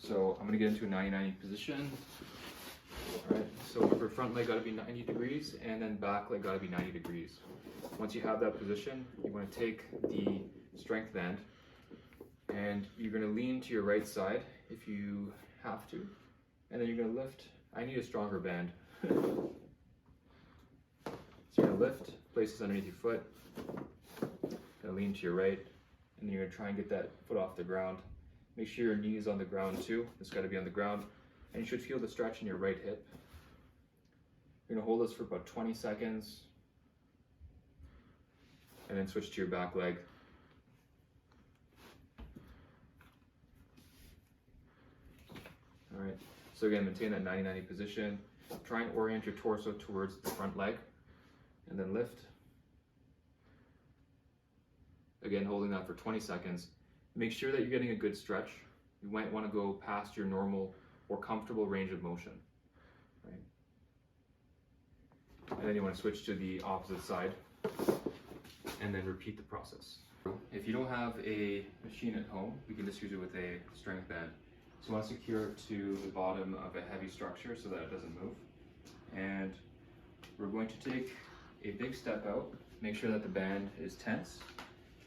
So I'm gonna get into a 90-90 position. All right, so remember, front leg gotta be 90 degrees and then back leg gotta be 90 degrees. Once you have that position, you wanna take the strength band and you're gonna lean to your right side if you have to, and then you're gonna lift. I need a stronger band. So you're gonna lift, place this underneath your foot, gonna lean to your right, and you're gonna try and get that foot off the ground. Make sure your knee is on the ground too. It's gotta be on the ground, and you should feel the stretch in your right hip. You're gonna hold this for about 20 seconds, and then switch to your back leg. All right, so again, maintain that 90-90 position. Try and orient your torso towards the front leg, and then lift. Again, holding that for 20 seconds. Make sure that you're getting a good stretch. You might want to go past your normal or comfortable range of motion, right? And then you want to switch to the opposite side, and then repeat the process. If you don't have a machine at home, we can just use it with a strength band. So you want to secure it to the bottom of a heavy structure so that it doesn't move. And we're going to take a big step out, make sure that the band is tense.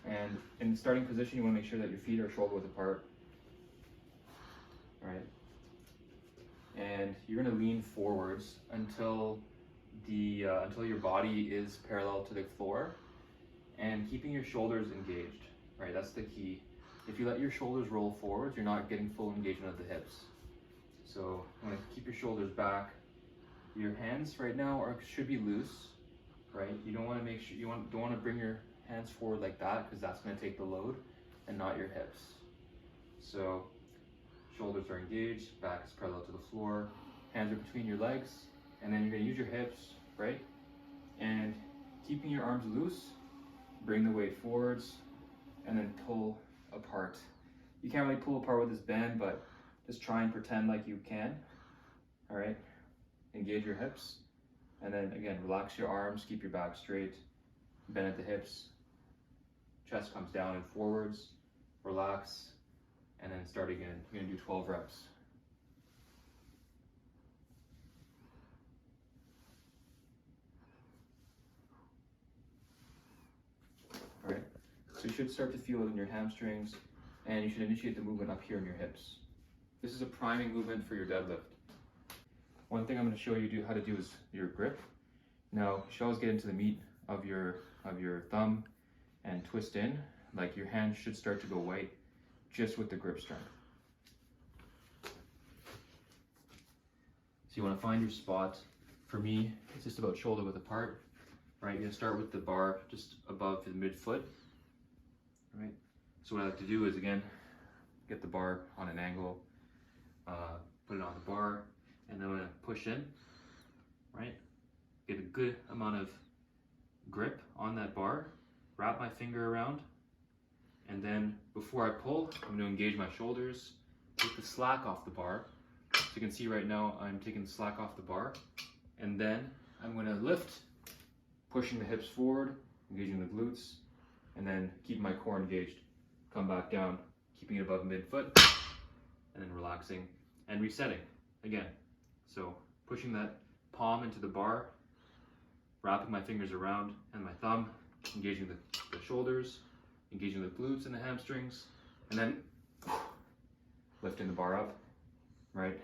And in the starting position, you want to make sure that your feet are shoulder width apart. All right. And you're going to lean forwards until your body is parallel to the floor, and keeping your shoulders engaged. Right, that's the key. If you let your shoulders roll forwards, you're not getting full engagement of the hips. So you want to keep your shoulders back. Your hands right now should be loose, right? You don't want to make sure don't want to bring your hands forward like that, because that's going to take the load and not your hips. So shoulders are engaged, back is parallel to the floor, hands are between your legs, and then you're going to use your hips, right? And keeping your arms loose, bring the weight forwards, and then pull apart. You can't really pull apart with this band, but just try and pretend like you can. All right, engage your hips, and then again, relax your arms, keep your back straight, bend at the hips, chest comes down and forwards, relax, and then start again. You're gonna do 12 reps. All right, so you should start to feel it in your hamstrings, and you should initiate the movement up here in your hips. This is a priming movement for your deadlift. One thing I'm going to show you how to do is your grip. Now, you should always get into the meat of your thumb and twist in. Like, your hand should start to go white just with the grip strength. So you want to find your spot. For me, it's just about shoulder width apart. Right, you're going to start with the bar just above the midfoot. Right. So what I like to do is, again, get the bar on an angle, put it on the bar, and then I'm going to push in, right? Get a good amount of grip on that bar, wrap my finger around, and then before I pull, I'm going to engage my shoulders, take the slack off the bar. So you can see right now I'm taking the slack off the bar, and then I'm going to lift, pushing the hips forward, engaging the glutes, and then keep my core engaged. Come back down, keeping it above midfoot, and then relaxing and resetting again. So pushing that palm into the bar, wrapping my fingers around and my thumb, engaging the shoulders, engaging the glutes and the hamstrings, and then lifting the bar up, right?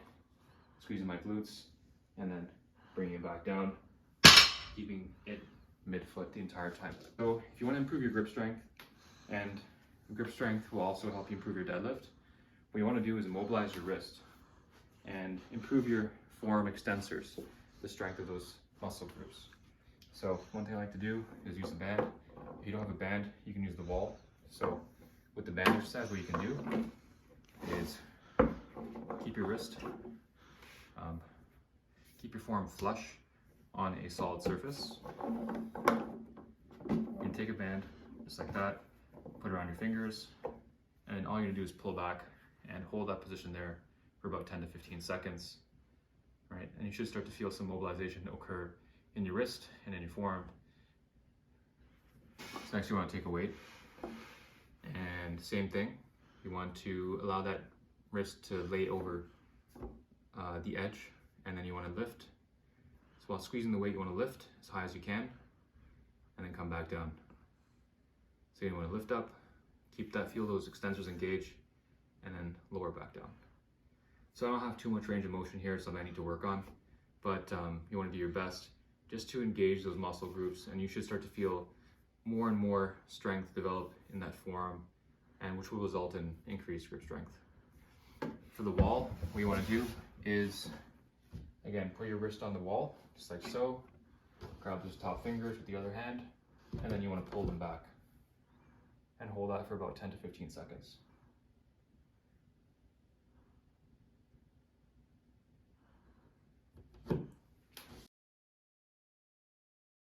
Squeezing my glutes, and then bringing it back down, keeping it midfoot the entire time. So if you want to improve your grip strength, and grip strength will also help you improve your deadlift, what you want to do is mobilize your wrist and improve your forearm extensors, the strength of those muscle groups. So one thing I like to do is use a band. If you don't have a band, you can use the wall. So with the band exercise, what you can do is keep your wrist, keep your forearm flush on a solid surface, and take a band just like that, put it around your fingers, and all you're gonna do is pull back and hold that position there for about 10 to 15 seconds, right? And you should start to feel some mobilization occur in your wrist and in your forearm. So next you want to take a weight, and same thing, you want to allow that wrist to lay over the edge, and then you want to lift. So while squeezing the weight, you want to lift as high as you can, and then come back down. So you want to lift up, feel those extensors engage, and then lower back down. So I don't have too much range of motion here, something I need to work on, but you want to do your best just to engage those muscle groups, and you should start to feel more and more strength develop in that forearm, and which will result in increased grip strength. For the wall, what you want to do is, again, put your wrist on the wall, just like so. Grab those top fingers with the other hand, and then you want to pull them back. And hold that for about 10 to 15 seconds.